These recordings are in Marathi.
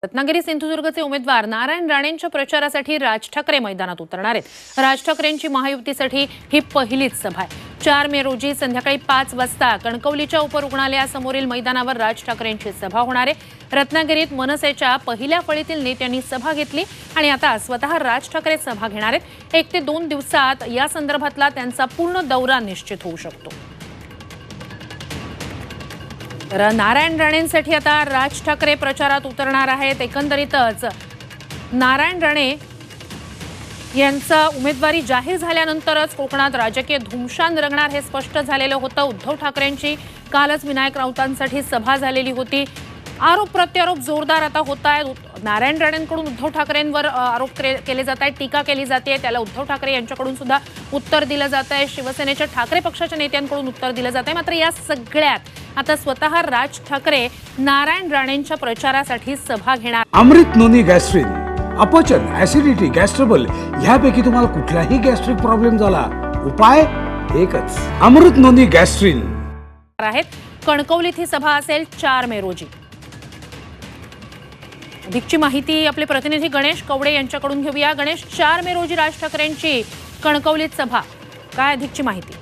रत्नागिरी सिंधुदुर्गचे उमेदवार नारायण राणेंच्या प्रचारासाठी राज ठाकरे मैदानात उतरणार आहेत। राज ठाकरेंची महायुतीसाठी ही पहिलीच सभा आहे। 4 मे रोजी संध्याकाळी 5 वाजता कणकवलीच्या उपरुग्णालयासमोरील मैदानावर राज ठाकरेंची सभा होणार आहे। रत्नागिरीत मनसेच्या पहिल्या फळीतील नेत्यांनी सभा घेतली आणि आता स्वतः राज ठाकरे सभा घेणार आहेत। 1 ते 2 दिवसात या संदर्भातला त्यांचा पूर्ण दौरा निश्चित होऊ शकतो। तर नारायण राणेंसाठी आता राज ठाकरे प्रचारात उतरणार आहेत। एकंदरीतच नारायण राणे यांचा उमेदवारी जाहीर झाल्यानंतरच कोकणात राजकीय धुमशान रंगणार हे स्पष्ट झालेलं होतं। उद्धव ठाकरेंची कालच विनायक राऊतांसाठी सभा झालेली होती। आरोप प्रत्यारोप जोरदार आता होत आहेत। नारायण राणेंकडून उद्धव ठाकरेंवर आरोप केले जात आहेत, टीका केली जाते, त्याला उद्धव ठाकरे यांच्याकडून सुद्धा उत्तर दिलं जात आहे। शिवसेनेच्या ठाकरे पक्षाच्या नेत्यांकडून उत्तर दिलं जात आहे। मात्र या सगळ्यात आता स्वतः राज ठाकरे नारायण राणेंच्या प्रचारासाठी सभा घेणार। अमृत नोनी गॅस्ट्रिन, अपचन, ऍसिडिटी, गॅस्ट्रबल ह्यापैकी तुम्हाला कुठलाही गॅस्ट्रिक प्रॉब्लेम झाला, उपाय एकच, अमृत नोनी गॅस्ट्रिन आहेत। कणकवलीत ही सभा असेल 4 मे रोजी। अधिकची माहिती आपले प्रतिनिधी गणेश कवडे यांच्याकडून घेऊया। गणेश, 4 मे रोजी राज ठाकरेंची कणकवलीत सभा, काय अधिकची माहिती?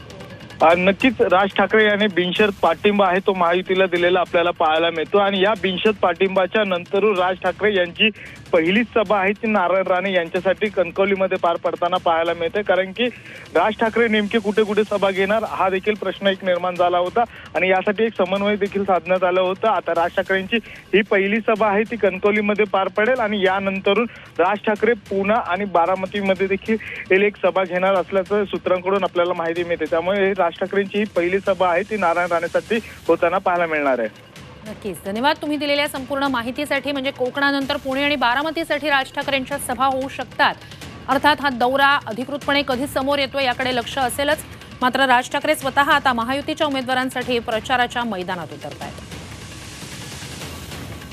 नक्कीच राज ठाकरे यांनी बिनशर्त पाठिंबा आहे तो महायुतीला दिलेला आपल्याला पाहायला मिळतो आणि या बिनशर्त पाठिंबाच्या नंतर राज ठाकरे यांची पहिलीच सभा आहे ती नारायण राणे यांच्यासाठी कणकवलीमध्ये पार पडताना पाहायला मिळते। कारण की राज ठाकरे नेमके कुठे कुठे सभा घेणार हा देखील प्रश्न एक निर्माण झाला होता आणि यासाठी एक समन्वय देखील साधण्यात आलं होतं। आता राज ठाकरेंची ही पहिली सभा आहे ती कणकवलीमध्ये पार पडेल आणि यानंतरून राज ठाकरे पुणा आणि बारामतीमध्ये देखील एक सभा घेणार असल्याचं सूत्रांकडून आपल्याला माहिती मिळते। त्यामुळे राज ठाकरेंची ही पहिली सभा आहे ती नारायण राणेसाठी होताना पाहायला मिळणार आहे। नक्कीच, धन्यवाद तुम्ही दिलेल्या संपूर्ण माहितीसाठी। म्हणजे कोकणानंतर पुणे आणि बारामतीसाठी राज ठाकरेंच्या सभा होऊ शकतात। अर्थात हा दौरा अधिकृतपणे कधी समोर येतो याकडे लक्ष असेलच। मात्र राज ठाकरे स्वतः आता महायुतीच्या उमेदवारांसाठी प्रचाराच्या मैदानात उतरत आहेत।